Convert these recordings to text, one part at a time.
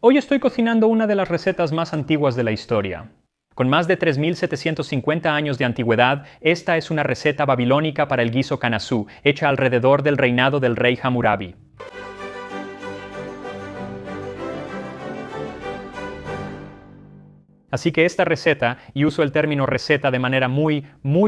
Hoy estoy cocinando una de las recetas más antiguas de la historia. Con más de 3.750 años de antigüedad, esta es una receta babilónica para el guiso canasú, hecha alrededor del reinado del rey Hammurabi. Así que esta receta, y uso el término receta de manera muy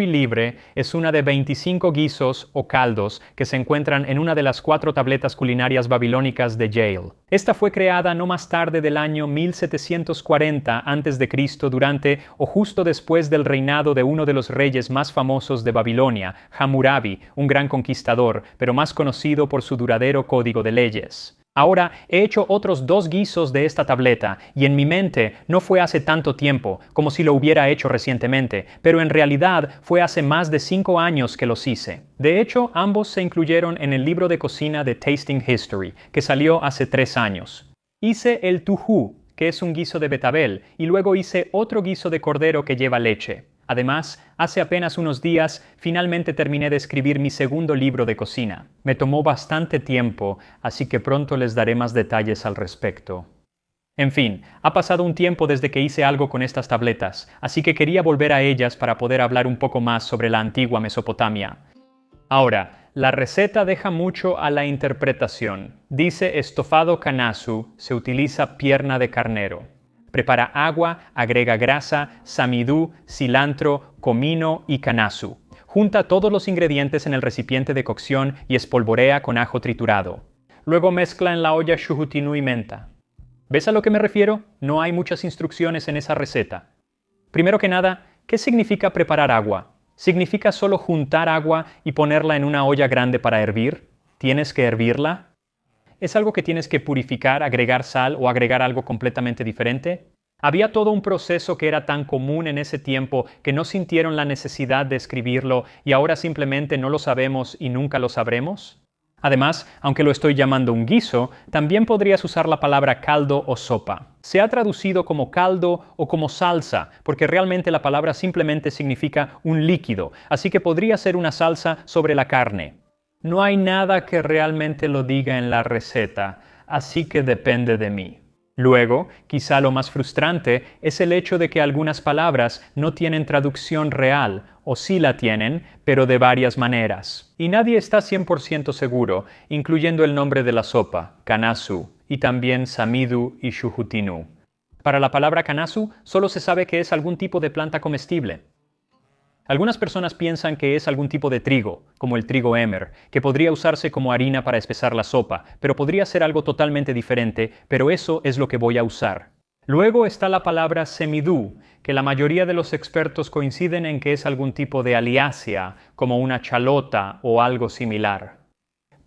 libre, es una de 25 guisos o caldos que se encuentran en una de las 4 tabletas culinarias babilónicas de Yale. Esta fue creada no más tarde del año 1740 a.C. durante o justo después del reinado de uno de los reyes más famosos de Babilonia, Hammurabi, un gran conquistador, pero más conocido por su duradero código de leyes. Ahora he hecho otros 2 guisos de esta tableta, y en mi mente no fue hace tanto tiempo, como si lo hubiera hecho recientemente, pero en realidad fue hace más de 5 años que los hice. De hecho, ambos se incluyeron en el libro de cocina de Tasting History, que salió hace 3 años. Hice el tuhú, que es un guiso de betabel, y luego hice otro guiso de cordero que lleva leche. Además, hace apenas unos días, finalmente terminé de escribir mi segundo libro de cocina. Me tomó bastante tiempo, así que pronto les daré más detalles al respecto. En fin, ha pasado un tiempo desde que hice algo con estas tabletas, así que quería volver a ellas para poder hablar un poco más sobre la antigua Mesopotamia. Ahora, la receta deja mucho a la interpretación. Dice estofado canasú, se utiliza pierna de carnero. Prepara agua, agrega grasa, samidú, cilantro, comino y canasú. Junta todos los ingredientes en el recipiente de cocción y espolvorea con ajo triturado. Luego mezcla en la olla shuhutinu y menta. ¿Ves a lo que me refiero? No hay muchas instrucciones en esa receta. Primero que nada, ¿qué significa preparar agua? ¿Significa solo juntar agua y ponerla en una olla grande para hervir? ¿Tienes que hervirla? ¿Es algo que tienes que purificar, agregar sal o agregar algo completamente diferente? Había todo un proceso que era tan común en ese tiempo que no sintieron la necesidad de escribirlo y ahora simplemente no lo sabemos y nunca lo sabremos. Además, aunque lo estoy llamando un guiso, también podrías usar la palabra caldo o sopa. Se ha traducido como caldo o como salsa, porque realmente la palabra simplemente significa un líquido, así que podría ser una salsa sobre la carne. No hay nada que realmente lo diga en la receta, así que depende de mí. Luego, quizá lo más frustrante es el hecho de que algunas palabras no tienen traducción real, o sí la tienen, pero de varias maneras. Y nadie está 100% seguro, incluyendo el nombre de la sopa, canasú, y también samidú y shuhutinu. Para la palabra canasú, solo se sabe que es algún tipo de planta comestible. Algunas personas piensan que es algún tipo de trigo, como el trigo emmer, que podría usarse como harina para espesar la sopa, pero podría ser algo totalmente diferente, pero eso es lo que voy a usar. Luego está la palabra semidú, que la mayoría de los expertos coinciden en que es algún tipo de aliácea, como una chalota o algo similar.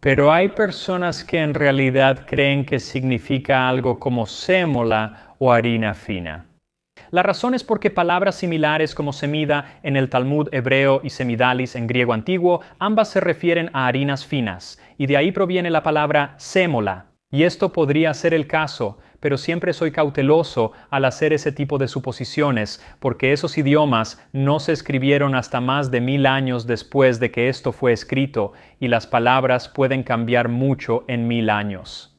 Pero hay personas que en realidad creen que significa algo como sémola o harina fina. La razón es porque palabras similares como semida en el Talmud hebreo y semidalis en griego antiguo, ambas se refieren a harinas finas, y de ahí proviene la palabra sémola. Y esto podría ser el caso, pero siempre soy cauteloso al hacer ese tipo de suposiciones, porque esos idiomas no se escribieron hasta más de 1000 años después de que esto fue escrito, y las palabras pueden cambiar mucho en 1000 años.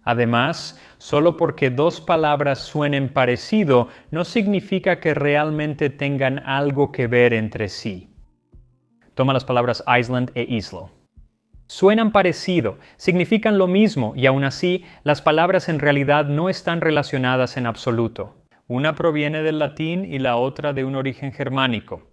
Además, solo porque 2 palabras suenen parecido no significa que realmente tengan algo que ver entre sí. Toma las palabras Iceland e Islo. Suenan parecido, significan lo mismo y aún así las palabras en realidad no están relacionadas en absoluto. Una proviene del latín y la otra de un origen germánico.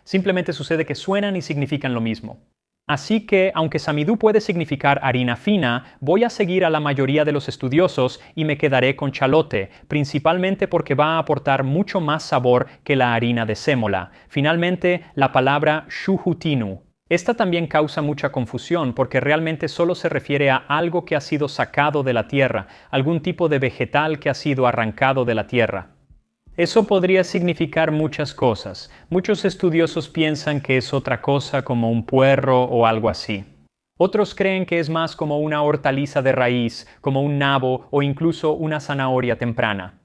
Simplemente sucede que suenan y significan lo mismo. Así que, aunque samidú puede significar harina fina, voy a seguir a la mayoría de los estudiosos y me quedaré con chalote, principalmente porque va a aportar mucho más sabor que la harina de sémola. Finalmente, la palabra shuhutinu. Esta también causa mucha confusión porque realmente solo se refiere a algo que ha sido sacado de la tierra, algún tipo de vegetal que ha sido arrancado de la tierra. Eso podría significar muchas cosas. Muchos estudiosos piensan que es otra cosa como un puerro o algo así. Otros creen que es más como una hortaliza de raíz, como un nabo o incluso una zanahoria temprana.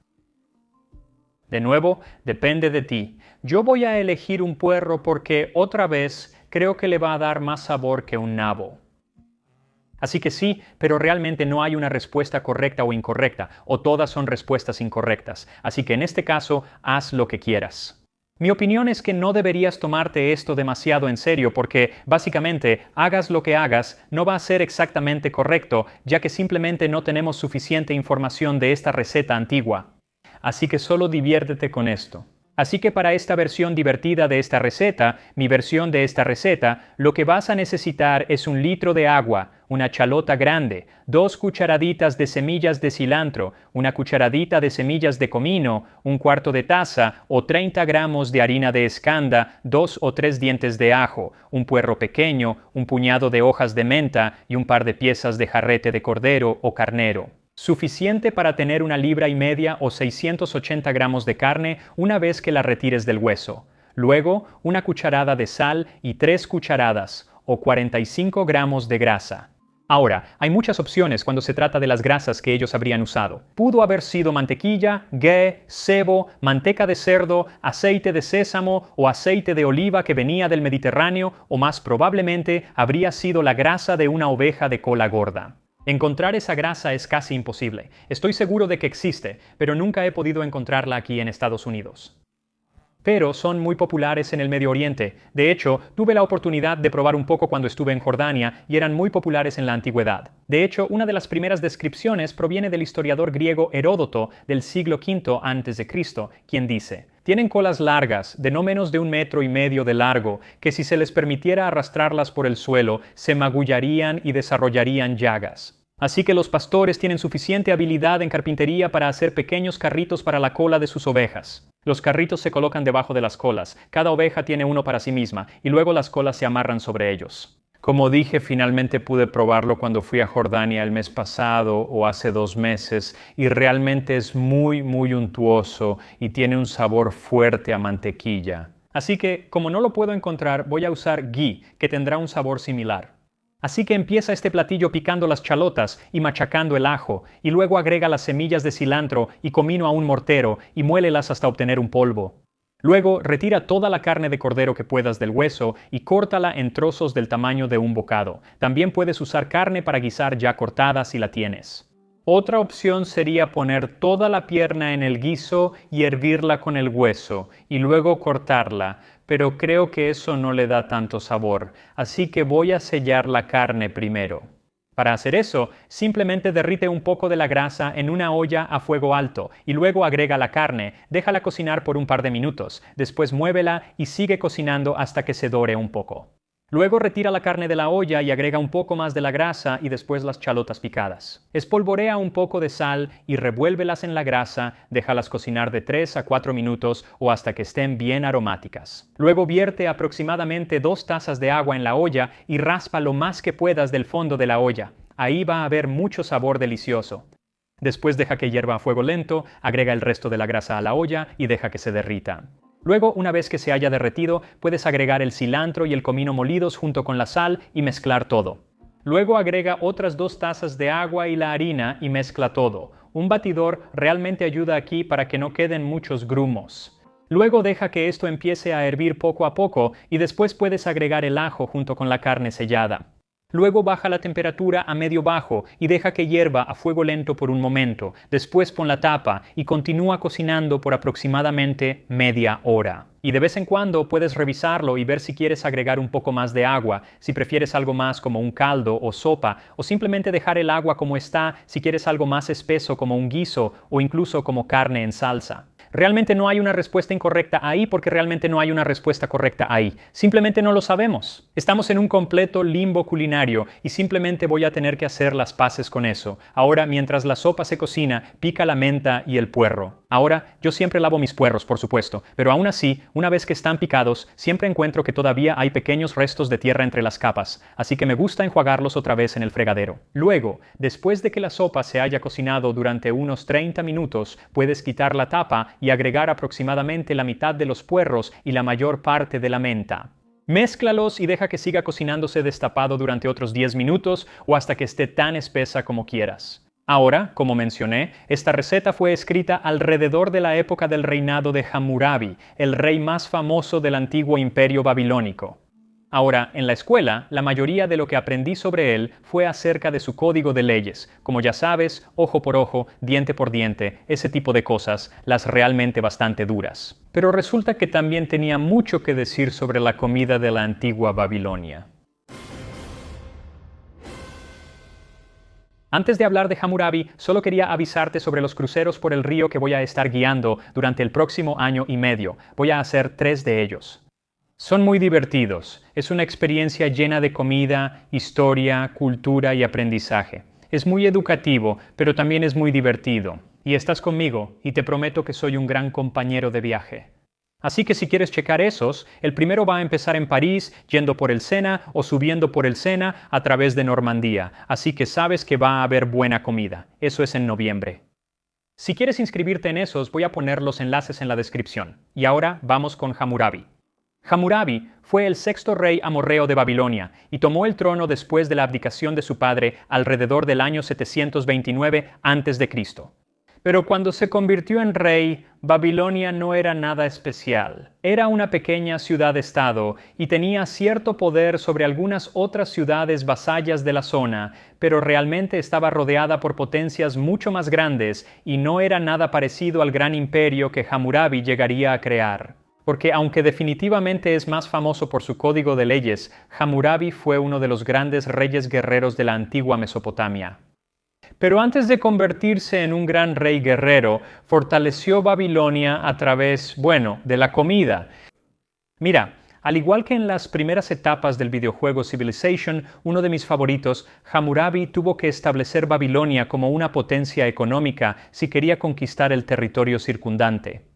De nuevo, depende de ti. Yo voy a elegir un puerro porque, otra vez, creo que le va a dar más sabor que un nabo. Así que sí, pero realmente no hay una respuesta correcta o incorrecta, o todas son respuestas incorrectas. Así que en este caso, haz lo que quieras. Mi opinión es que no deberías tomarte esto demasiado en serio porque, básicamente, hagas lo que hagas, no va a ser exactamente correcto, ya que simplemente no tenemos suficiente información de esta receta antigua. Así que solo diviértete con esto. Así que para esta versión divertida de esta receta, mi versión de esta receta, lo que vas a necesitar es 1 litro de agua, una chalota grande, 2 cucharaditas de semillas de cilantro, 1 cucharadita de semillas de comino, 1/4 de taza o 30 gramos de harina de escanda, 2 o 3 dientes de ajo, un puerro pequeño, un puñado de hojas de menta y un par de piezas de jarrete de cordero o carnero. Suficiente para tener 1,5 libras o 680 gramos de carne una vez que la retires del hueso. Luego, 1 cucharada de sal y 3 cucharadas, o 45 gramos de grasa. Ahora, hay muchas opciones cuando se trata de las grasas que ellos habrían usado. Pudo haber sido mantequilla, ghee, sebo, manteca de cerdo, aceite de sésamo o aceite de oliva que venía del Mediterráneo, o más probablemente habría sido la grasa de una oveja de cola gorda. Encontrar esa grasa es casi imposible. Estoy seguro de que existe, pero nunca he podido encontrarla aquí en Estados Unidos. Pero son muy populares en el Medio Oriente. De hecho, tuve la oportunidad de probar un poco cuando estuve en Jordania y eran muy populares en la antigüedad. De hecho, una de las primeras descripciones proviene del historiador griego Heródoto del siglo V a.C., quien dice: tienen colas largas, de no menos de 1,5 metros de largo, que si se les permitiera arrastrarlas por el suelo, se magullarían y desarrollarían llagas. Así que los pastores tienen suficiente habilidad en carpintería para hacer pequeños carritos para la cola de sus ovejas. Los carritos se colocan debajo de las colas, cada oveja tiene uno para sí misma, y luego las colas se amarran sobre ellos. Como dije, finalmente pude probarlo cuando fui a Jordania el mes pasado o hace 2 meses, y realmente es muy untuoso y tiene un sabor fuerte a mantequilla. Así que, como no lo puedo encontrar, voy a usar ghee, que tendrá un sabor similar. Así que empieza este platillo picando las chalotas y machacando el ajo, y luego agrega las semillas de cilantro y comino a un mortero y muélelas hasta obtener un polvo. Luego retira toda la carne de cordero que puedas del hueso y córtala en trozos del tamaño de un bocado. También puedes usar carne para guisar ya cortada si la tienes. Otra opción sería poner toda la pierna en el guiso y hervirla con el hueso, y luego cortarla, pero creo que eso no le da tanto sabor, así que voy a sellar la carne primero. Para hacer eso, simplemente derrite un poco de la grasa en una olla a fuego alto y luego agrega la carne, déjala cocinar por un par de minutos, después muévela y sigue cocinando hasta que se dore un poco. Luego retira la carne de la olla y agrega un poco más de la grasa y después las chalotas picadas. Espolvorea un poco de sal y revuélvelas en la grasa, déjalas cocinar de 3 a 4 minutos o hasta que estén bien aromáticas. Luego vierte aproximadamente 2 tazas de agua en la olla y raspa lo más que puedas del fondo de la olla. Ahí va a haber mucho sabor delicioso. Después deja que hierva a fuego lento, agrega el resto de la grasa a la olla y deja que se derrita. Luego, una vez que se haya derretido, puedes agregar el cilantro y el comino molidos junto con la sal y mezclar todo. Luego agrega otras 2 tazas de agua y la harina y mezcla todo. Un batidor realmente ayuda aquí para que no queden muchos grumos. Luego deja que esto empiece a hervir poco a poco y después puedes agregar el ajo junto con la carne sellada. Luego baja la temperatura a medio bajo y deja que hierva a fuego lento por un momento. Después pon la tapa y continúa cocinando por aproximadamente media hora. Y de vez en cuando puedes revisarlo y ver si quieres agregar un poco más de agua, si prefieres algo más como un caldo o sopa, o simplemente dejar el agua como está si quieres algo más espeso como un guiso o incluso como carne en salsa. Realmente no hay una respuesta incorrecta ahí porque realmente no hay una respuesta correcta ahí. Simplemente no lo sabemos. Estamos en un completo limbo culinario y simplemente voy a tener que hacer las paces con eso. Ahora, mientras la sopa se cocina, pica la menta y el puerro. Ahora, yo siempre lavo mis puerros, por supuesto, pero aún así, una vez que están picados, siempre encuentro que todavía hay pequeños restos de tierra entre las capas, así que me gusta enjuagarlos otra vez en el fregadero. Luego, después de que la sopa se haya cocinado durante unos 30 minutos, puedes quitar la tapa y agregar aproximadamente la mitad de los puerros y la mayor parte de la menta. Mézclalos y deja que siga cocinándose destapado durante otros 10 minutos o hasta que esté tan espesa como quieras. Ahora, como mencioné, esta receta fue escrita alrededor de la época del reinado de Hammurabi, el rey más famoso del antiguo imperio babilónico. Ahora, en la escuela, la mayoría de lo que aprendí sobre él fue acerca de su código de leyes, como ya sabes, ojo por ojo, diente por diente, ese tipo de cosas, las realmente bastante duras. Pero resulta que también tenía mucho que decir sobre la comida de la antigua Babilonia. Antes de hablar de Hammurabi, solo quería avisarte sobre los cruceros por el río que voy a estar guiando durante el próximo año y medio. Voy a hacer 3 de ellos. Son muy divertidos. Es una experiencia llena de comida, historia, cultura y aprendizaje. Es muy educativo, pero también es muy divertido. Y estás conmigo, y te prometo que soy un gran compañero de viaje. Así que si quieres checar esos, el primero va a empezar en París, yendo por el Sena o subiendo por el Sena a través de Normandía. Así que sabes que va a haber buena comida. Eso es en noviembre. Si quieres inscribirte en esos, voy a poner los enlaces en la descripción. Y ahora vamos con Hammurabi. Hammurabi fue el 6º rey amorreo de Babilonia y tomó el trono después de la abdicación de su padre alrededor del año 729 a.C. Pero cuando se convirtió en rey, Babilonia no era nada especial. Era una pequeña ciudad-estado y tenía cierto poder sobre algunas otras ciudades vasallas de la zona, pero realmente estaba rodeada por potencias mucho más grandes y no era nada parecido al gran imperio que Hammurabi llegaría a crear. Porque aunque definitivamente es más famoso por su código de leyes, Hammurabi fue uno de los grandes reyes guerreros de la antigua Mesopotamia. Pero antes de convertirse en un gran rey guerrero, fortaleció Babilonia a través, de la comida. Mira, al igual que en las primeras etapas del videojuego Civilization, uno de mis favoritos, Hammurabi tuvo que establecer Babilonia como una potencia económica si quería conquistar el territorio circundante.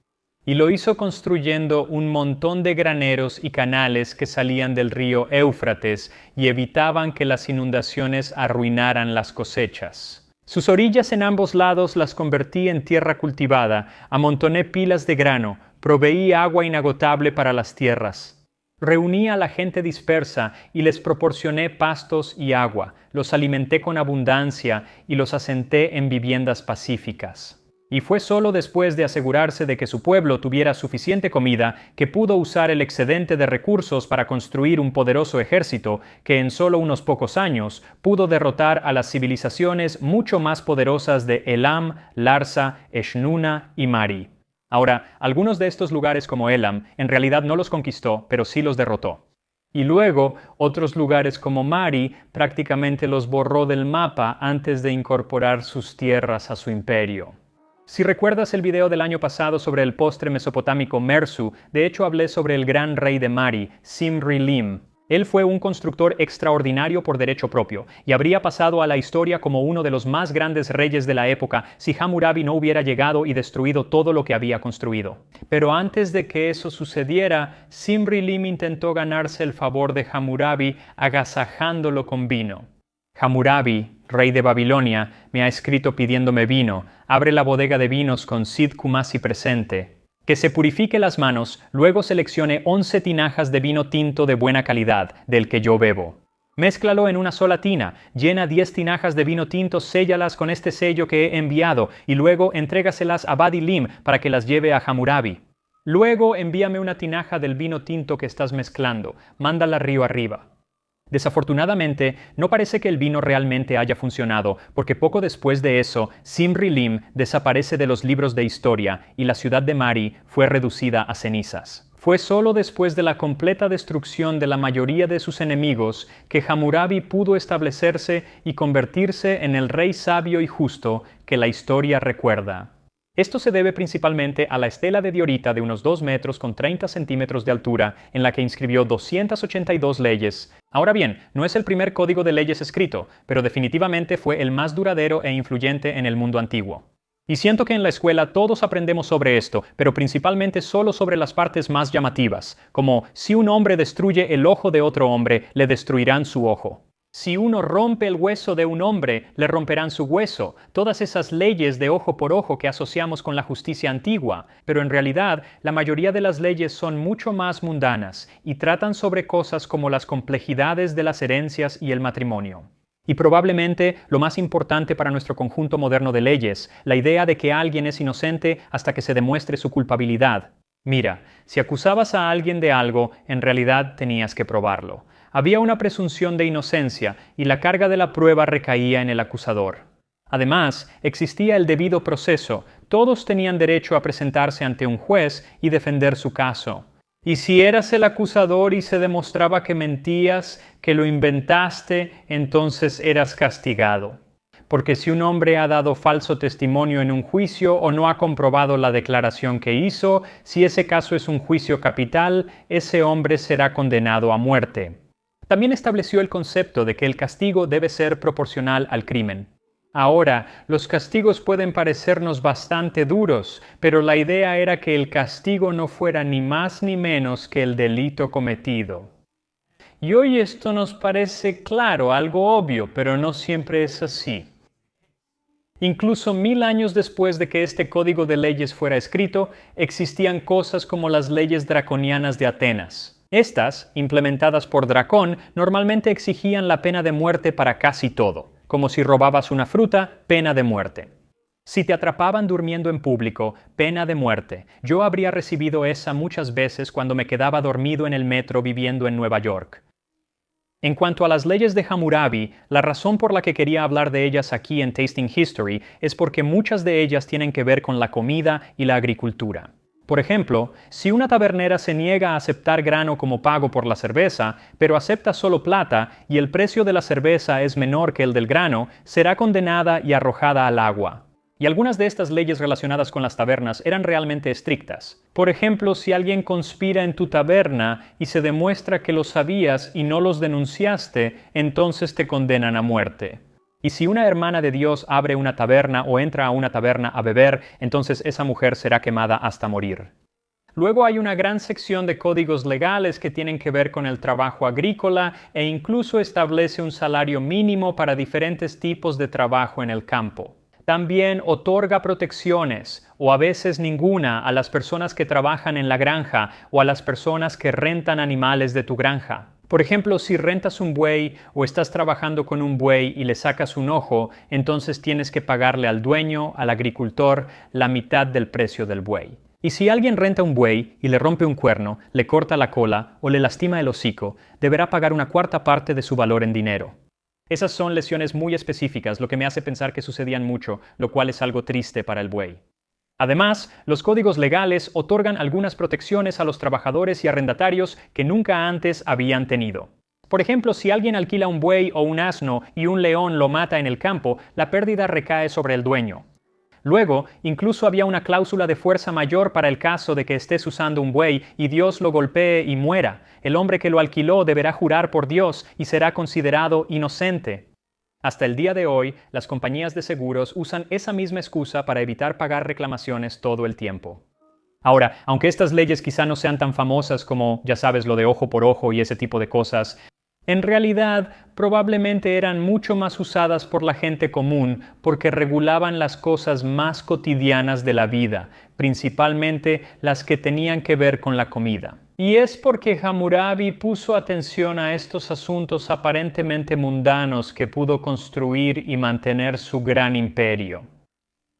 Y lo hizo construyendo un montón de graneros y canales que salían del río Éufrates y evitaban que las inundaciones arruinaran las cosechas. Sus orillas en ambos lados las convertí en tierra cultivada, amontoné pilas de grano, proveí agua inagotable para las tierras. Reuní a la gente dispersa y les proporcioné pastos y agua, los alimenté con abundancia y los asenté en viviendas pacíficas. Y fue solo después de asegurarse de que su pueblo tuviera suficiente comida que pudo usar el excedente de recursos para construir un poderoso ejército que en solo unos pocos años pudo derrotar a las civilizaciones mucho más poderosas de Elam, Larsa, Eshnuna y Mari. Ahora, algunos de estos lugares como Elam en realidad no los conquistó, pero sí los derrotó. Y luego, otros lugares como Mari prácticamente los borró del mapa antes de incorporar sus tierras a su imperio. Si recuerdas el video del año pasado sobre el postre mesopotámico Mersu, de hecho hablé sobre el gran rey de Mari, Simri-Lim. Él fue un constructor extraordinario por derecho propio, y habría pasado a la historia como uno de los más grandes reyes de la época si Hammurabi no hubiera llegado y destruido todo lo que había construido. Pero antes de que eso sucediera, Simri-Lim intentó ganarse el favor de Hammurabi agasajándolo con vino. Hammurabi, rey de Babilonia, me ha escrito pidiéndome vino. Abre la bodega de vinos con Sid Kumasi presente. Que se purifique las manos, luego seleccione 11 tinajas de vino tinto de buena calidad, del que yo bebo. Mézclalo en una sola tina, llena 10 tinajas de vino tinto, séllalas con este sello que he enviado, y luego entrégaselas a Badi-Lim para que las lleve a Hammurabi. Luego envíame una tinaja del vino tinto que estás mezclando, mándala río arriba. Desafortunadamente, no parece que el vino realmente haya funcionado, porque poco después de eso, Simri-Lim desaparece de los libros de historia y la ciudad de Mari fue reducida a cenizas. Fue solo después de la completa destrucción de la mayoría de sus enemigos que Hammurabi pudo establecerse y convertirse en el rey sabio y justo que la historia recuerda. Esto se debe principalmente a la estela de diorita de unos 2 metros con 30 centímetros de altura, en la que inscribió 282 leyes. Ahora bien, no es el primer código de leyes escrito, pero definitivamente fue el más duradero e influyente en el mundo antiguo. Y siento que en la escuela todos aprendemos sobre esto, pero principalmente solo sobre las partes más llamativas, como si un hombre destruye el ojo de otro hombre, le destruirán su ojo. Si uno rompe el hueso de un hombre, le romperán su hueso. Todas esas leyes de ojo por ojo que asociamos con la justicia antigua. Pero en realidad, la mayoría de las leyes son mucho más mundanas y tratan sobre cosas como las complejidades de las herencias y el matrimonio. Y probablemente lo más importante para nuestro conjunto moderno de leyes, la idea de que alguien es inocente hasta que se demuestre su culpabilidad. Mira, si acusabas a alguien de algo, en realidad tenías que probarlo. Había una presunción de inocencia y la carga de la prueba recaía en el acusador. Además, existía el debido proceso. Todos tenían derecho a presentarse ante un juez y defender su caso. Y si eras el acusador y se demostraba que mentías, que lo inventaste, entonces eras castigado. Porque si un hombre ha dado falso testimonio en un juicio o no ha comprobado la declaración que hizo, si ese caso es un juicio capital, ese hombre será condenado a muerte. También estableció el concepto de que el castigo debe ser proporcional al crimen. Ahora, los castigos pueden parecernos bastante duros, pero la idea era que el castigo no fuera ni más ni menos que el delito cometido. Y hoy esto nos parece claro, algo obvio, pero no siempre es así. Incluso 1000 años después de que este código de leyes fuera escrito, existían cosas como las leyes draconianas de Atenas. Estas, implementadas por Dracón, normalmente exigían la pena de muerte para casi todo. Como si robabas una fruta, pena de muerte. Si te atrapaban durmiendo en público, pena de muerte. Yo habría recibido esa muchas veces cuando me quedaba dormido en el metro viviendo en Nueva York. En cuanto a las leyes de Hammurabi, la razón por la que quería hablar de ellas aquí en Tasting History es porque muchas de ellas tienen que ver con la comida y la agricultura. Por ejemplo, si una tabernera se niega a aceptar grano como pago por la cerveza, pero acepta solo plata y el precio de la cerveza es menor que el del grano, será condenada y arrojada al agua. Y algunas de estas leyes relacionadas con las tabernas eran realmente estrictas. Por ejemplo, si alguien conspira en tu taberna y se demuestra que lo sabías y no los denunciaste, entonces te condenan a muerte. Y si una hermana de Dios abre una taberna o entra a una taberna a beber, entonces esa mujer será quemada hasta morir. Luego hay una gran sección de códigos legales que tienen que ver con el trabajo agrícola e incluso establece un salario mínimo para diferentes tipos de trabajo en el campo. También otorga protecciones, o a veces ninguna, a las personas que trabajan en la granja o a las personas que rentan animales de tu granja. Por ejemplo, si rentas un buey o estás trabajando con un buey y le sacas un ojo, entonces tienes que pagarle al dueño, al agricultor, la mitad del precio del buey. Y si alguien renta un buey y le rompe un cuerno, le corta la cola o le lastima el hocico, deberá pagar una cuarta parte de su valor en dinero. Esas son lesiones muy específicas, lo que me hace pensar que sucedían mucho, lo cual es algo triste para el buey. Además, los códigos legales otorgan algunas protecciones a los trabajadores y arrendatarios que nunca antes habían tenido. Por ejemplo, si alguien alquila un buey o un asno y un león lo mata en el campo, la pérdida recae sobre el dueño. Luego, incluso había una cláusula de fuerza mayor para el caso de que estés usando un buey y Dios lo golpee y muera. El hombre que lo alquiló deberá jurar por Dios y será considerado inocente. Hasta el día de hoy, las compañías de seguros usan esa misma excusa para evitar pagar reclamaciones todo el tiempo. Ahora, aunque estas leyes quizá no sean tan famosas como, ya sabes, lo de ojo por ojo y ese tipo de cosas, en realidad, probablemente eran mucho más usadas por la gente común porque regulaban las cosas más cotidianas de la vida, principalmente las que tenían que ver con la comida. Y es porque Hammurabi puso atención a estos asuntos aparentemente mundanos que pudo construir y mantener su gran imperio.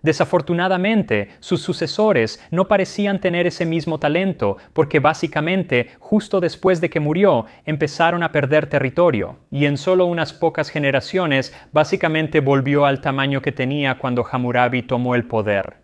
Desafortunadamente, sus sucesores no parecían tener ese mismo talento porque básicamente, justo después de que murió, empezaron a perder territorio y en solo unas pocas generaciones básicamente volvió al tamaño que tenía cuando Hammurabi tomó el poder.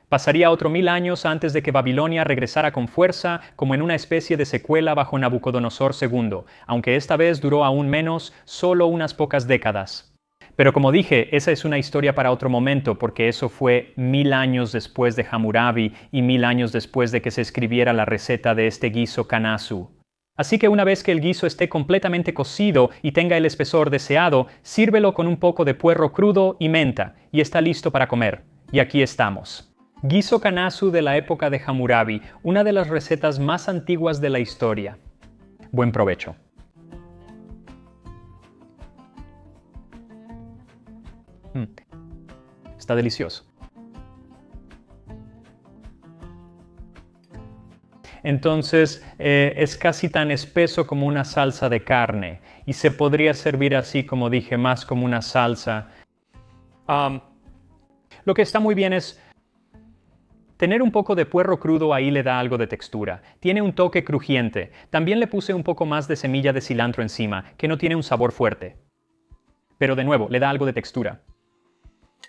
Pasaría otros 1000 años antes de que Babilonia regresara con fuerza como en una especie de secuela bajo Nabucodonosor II, aunque esta vez duró aún menos, solo unas pocas décadas. Pero como dije, esa es una historia para otro momento porque eso fue 1000 años después de Hammurabi y 1000 años después de que se escribiera la receta de este guiso kanasu. Así que una vez que el guiso esté completamente cocido y tenga el espesor deseado, sírvelo con un poco de puerro crudo y menta y está listo para comer. Y aquí estamos. Guiso kanasu de la época de Hammurabi, una de las recetas más antiguas de la historia. Buen provecho. Está delicioso. Entonces es casi tan espeso como una salsa de carne y se podría servir así, como dije, más como una salsa. Lo que está muy bien es Tener un poco de puerro crudo ahí le da algo de textura. Tiene un toque crujiente. También le puse un poco más de semilla de cilantro encima, que no tiene un sabor fuerte. Pero de nuevo, le da algo de textura.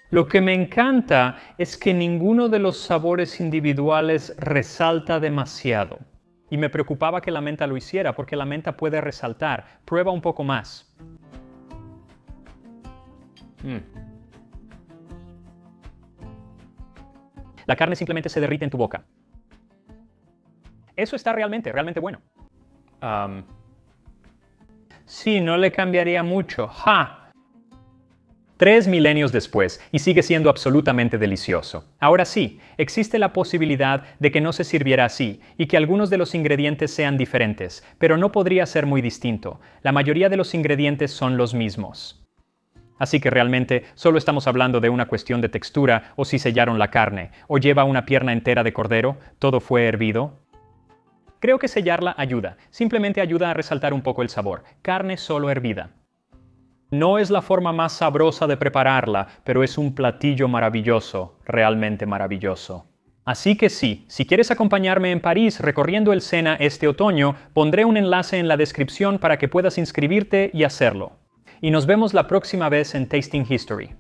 Lo que me encanta es que ninguno de los sabores individuales resalta demasiado. Y me preocupaba que la menta lo hiciera, porque la menta puede resaltar. Prueba un poco más. La carne simplemente se derrite en tu boca. Eso está realmente bueno. Sí, no le cambiaría mucho. ¡Ja! 3 milenios después, y sigue siendo absolutamente delicioso. Ahora sí, existe la posibilidad de que no se sirviera así, y que algunos de los ingredientes sean diferentes, pero no podría ser muy distinto. La mayoría de los ingredientes son los mismos. Así que realmente solo estamos hablando de una cuestión de textura, o si sellaron la carne, o lleva una pierna entera de cordero, todo fue hervido. Creo que sellarla ayuda, simplemente ayuda a resaltar un poco el sabor. Carne solo hervida. No es la forma más sabrosa de prepararla, pero es un platillo maravilloso, realmente maravilloso. Así que sí, si quieres acompañarme en París recorriendo el Sena este otoño, pondré un enlace en la descripción para que puedas inscribirte y hacerlo. Y nos vemos la próxima vez en Tasting History.